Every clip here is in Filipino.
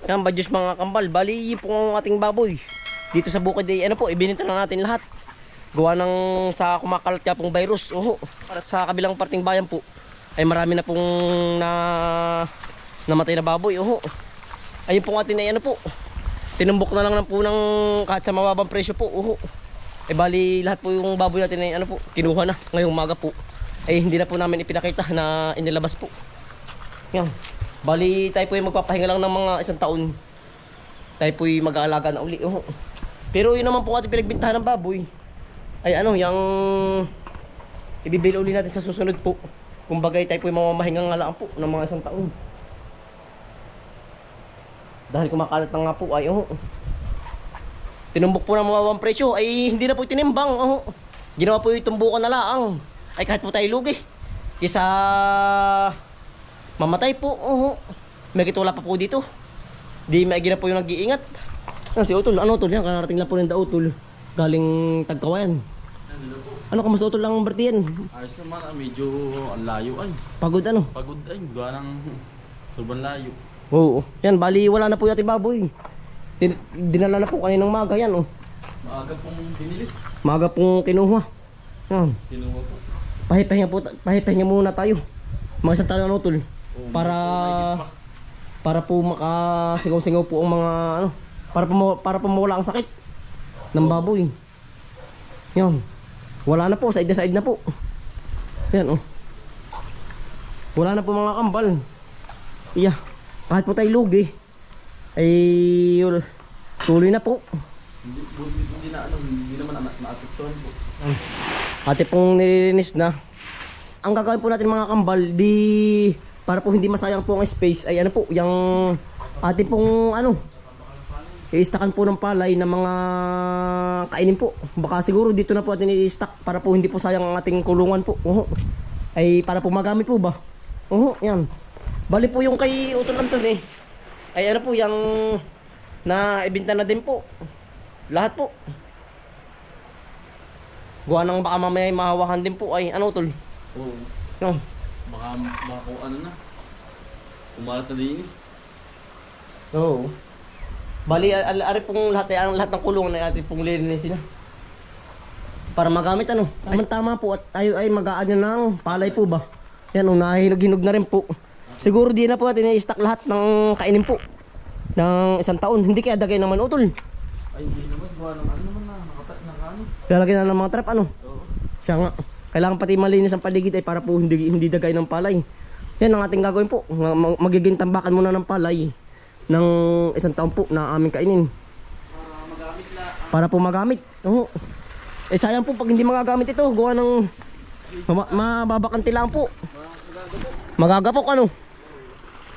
Yan, badyos mga kambal. Bali, yun po ang ating baboy. Dito sa bukid ay ano po, ibinenta na natin lahat. Gawa ng sa kumakalat ka pong virus. Oho. At sa kabilang parting bayan po, ay marami na pong namatay na baboy. Oho. Ayun po atin ay ano po. Tinumbok na lang po ng kahit sa mababang presyo po. Oho. Eh bali lahat po yung baboy natin ay ano po, kinuha na ngayong umaga po. Ay hindi na po namin ipinakita na inilabas po. Yan. Bali tayo po ay magpapahinga lang ng mga isang taon. Tayo po ay mag-aalaga na uli. Oho. Pero yun naman po ating pinagbintahan ng baboy. Ay ano, yung ibibili uli natin sa susunod po. Kumbaga tayo po ay mamamahinga nga lang po ng mga isang taon. Dahil kumakalat na nga po ay oho. Tinumbok po ng mababang presyo ay hindi na po tinimbang. Oh. Ginawa po yung tumbukan na laang. Ay kahit po tayo lugi. Kisa mamatay po. Oh. May wala pa po dito. Di maigina po yung nag-iingat. Si Utol, ano Utol? Yan, kararating lang po ng Utol. Galing Tagkawayan. Ano kamusta Utol lang Bertien? Ayos naman, medyo ang layo ay. Pagod ano? Pagod ay, gawa ng sobrang layo. Oo. Yan, bali wala na po yung ating baboy. Dinala na po kaninang maga yan oh. Maaga pong binili. Maga pong kinuha. Yan. Kinuha po. Pahipahinga muna tayo. Mga isang taon Utol. Oh, Para po makasingaw-singaw po ang mga ano, para po mawala ang sakit ng baboy. Yan. Wala na po, side na po. Yan oh. Wala na po mga kambal. Yeah. Kahit po tayo lugi ay tuloy na po. Hindi naman naapektuhan po. Ate pong nililinis na. Ang gagawin po natin mga kambal, para po hindi masayang po ang space ay ano po, yung ate pong ano, i-stackan po ng palay ng mga kainin po. Baka siguro dito na po atin i-stack para po hindi po sayang ang ating kulungan po. Ay para po magamit po ba? Yan. Bali po yung kay Utol Anton eh. Ay ano po, yung na ibenta na din po. Lahat po. Gawa ng baka mamaya mahawakan din po ay ano Utol. Oo. Yan. Baka kung ano na. Umalat na din eh. Oo. Bali, ari pong lahat ng kulungan ay ating pong lilinisin na. Para magamit ano. Tama po at tayo ay mag-aano ng palay po ba. Yan o, nahinog-hinog na rin po. Siguro di na po natin i-stock lahat ng kainin po. Ng isang taon. Hindi kaya dagay naman Utol. Ay hindi naman, gawa ng ano naman na nakatat na ano. Lalagyan na ng mga trap ano. Oo. Siya nga. Kailangan pati malinis ang paligid ay para po hindi dagay ng palay. Yan ang ating gagawin po. Magiging tambakan muna ng palay ng isang taon po na aming kainin. Magamit na. Para po magamit. Oo. Eh sayang po pag hindi magagamit ito. Gawa ng mababakanti lang po. Magagapok ano.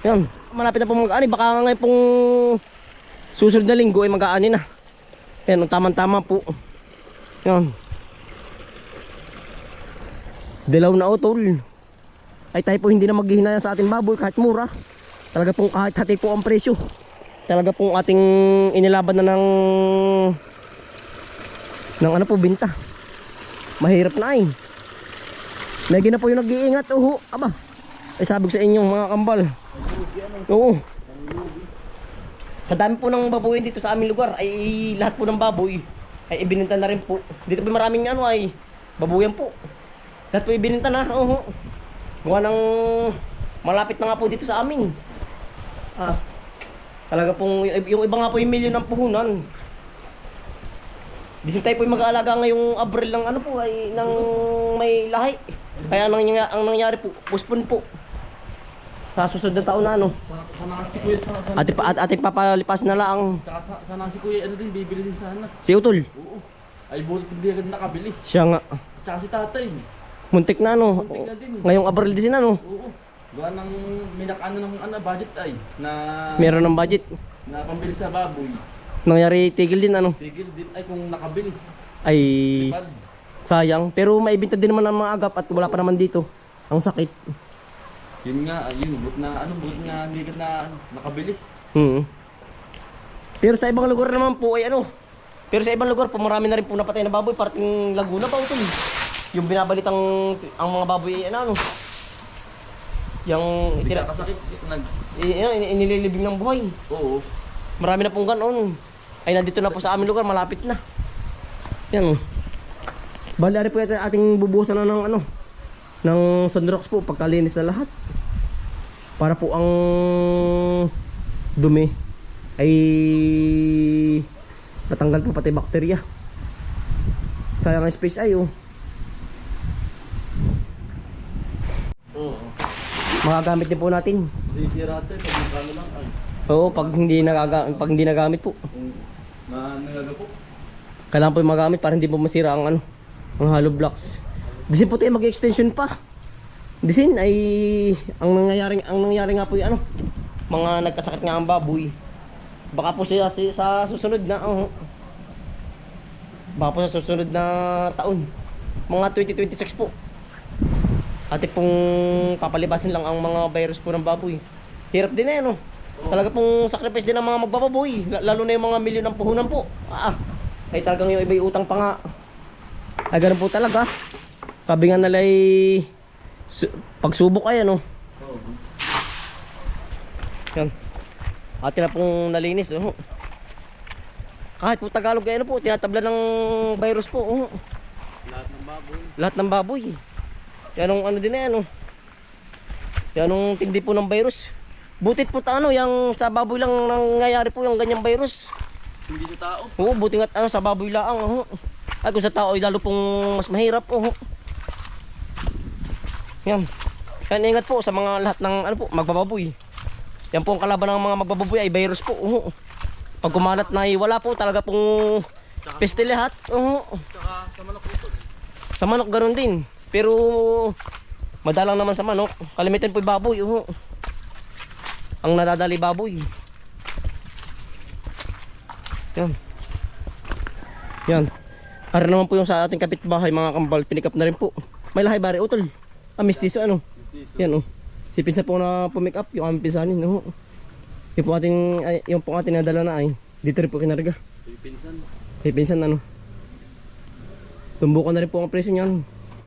Yan. Malapit na po mag-ani. Baka ngayon pong susunod na linggo ay mag-aani na. Yan. Tamang-tama po. Yan. Dilaw na Utol. Ay tayo po hindi na maghihinayang sa ating baboy kahit mura. Talaga pong kahit hati po ang presyo. Talaga pong ating inilaban na ng ano po binta. Mahirap na ay. Lagi na po yung nag-iingat. Aba. Ay sabi ko sa inyo mga kambal. Oo. Sa dami po ng baboy dito sa aming lugar ay lahat po ng baboy ay ibininta na rin po. Dito po maraming ano ay babuyan po. Lahat po ibininta na. Gawa ng malapit na nga po dito sa amin. Talaga pong yung iba nga po yung milyon ng puhunan. Bising tayo po yung mag-aalaga ngayong Abril ng ano po ay ng may lahi. Kaya ang nangyari po, postpone po. Sa susunod na taon na ano. Sana si Kuya Ating papalipas na lang. sana si Kuya ano din bibili din sana. Si Utol. Oo. Ay bulit hindi agad nakabili. Siya nga. Tsaka si tatay. Muntik na ano. Muntik na din. Ngayong Abril din ano. Oo. Gawa ng ng budget ay na Meron ng budget. na pambili sa baboy. Nangyari tigil din ano. Tigil din ay kung nakabili. Ay Lipad. sayang. Pero maibenta din naman ng mga agap at wala pa naman dito. Ang sakit. Yun nga, ayun, but na hindi ka na nakabili. Pero sa ibang lugar naman po ay ano. Pero sa ibang lugar po marami na rin po napatay na baboy. Parting Laguna pa Utol. Yung binabalitang ang mga baboy ay ano. Yung Bigla kasakit. Nag... inililibing ng buhay. Oo. Marami na pong ganon. Ay nandito na po sa aming lugar, malapit na. Yan. Bali, ari po yung ating bubuhusan na ng ano, ng sunrox po pagkalinis na lahat. Para po ang dumi ay natanggal po pati bakterya. Sayang ang space ay oh. Oo. Magagamit din po natin. Sisira ito. Pag magkano lang. Ay. Oo, pag hindi nagamit po. Nagaga po. Kailangan po yung magamit para hindi po masira ang ano, ang hollow blocks. Disin po tayo mag-extension pa. Disin ay ang nangyari nga po yung ano, mga nagkasakit nga ang baboy. Baka po siya sa susunod na baka po sa susunod na taon, mga 2026 po. Ate pong papalibasin lang ang mga virus po ng baboy. Hirap din eh no. Talaga pong sacrifice din ng mga magbababoy, lalo na yung mga milyon ng puhunan po. Ay talagang yung iba'y utang pa nga. Ay ganun po talaga. Sabi nga nila ay pagsubok ay ano. Yan. Ate na pong nalinis. Kahit po Tagalog ay ano po, tinatabla ng virus po. Lahat ng baboy. Lahat ng baboy. Yan ang ano din eh ano. Yan ang tindi po ng virus. Butit po ano, yung sa baboy lang nangyayari po yung ganyang virus. Hindi sa tao. Oo, buti nga ano, sa baboy lang. Ay kung sa tao ay lalo pong mas mahirap. Yan. Yan, ingat po sa mga lahat ng ano po, magbababoy. Yan po ang kalaban ng mga magbababoy ay virus po. Pag kumalat na wala po talaga pong peste lahat. Tsaka sa manok ito. Sa manok ganoon din. Pero madalang naman sa manok. Kalimitan po yung baboy. Ang nadadali baboy. Yan. Yan. Ara naman po yung sa ating kapitbahay mga kambal. Pinikap na rin po. May lahi bari utol. Mistiso ano. Mistiso. Yan si pinsan po na pumick up yung aming pinsanin. Yung po ating nadala na ay. Dito rin po kinarga. Pinsan. Pinsan ano. Tumbukan na rin po ang presyo niyan.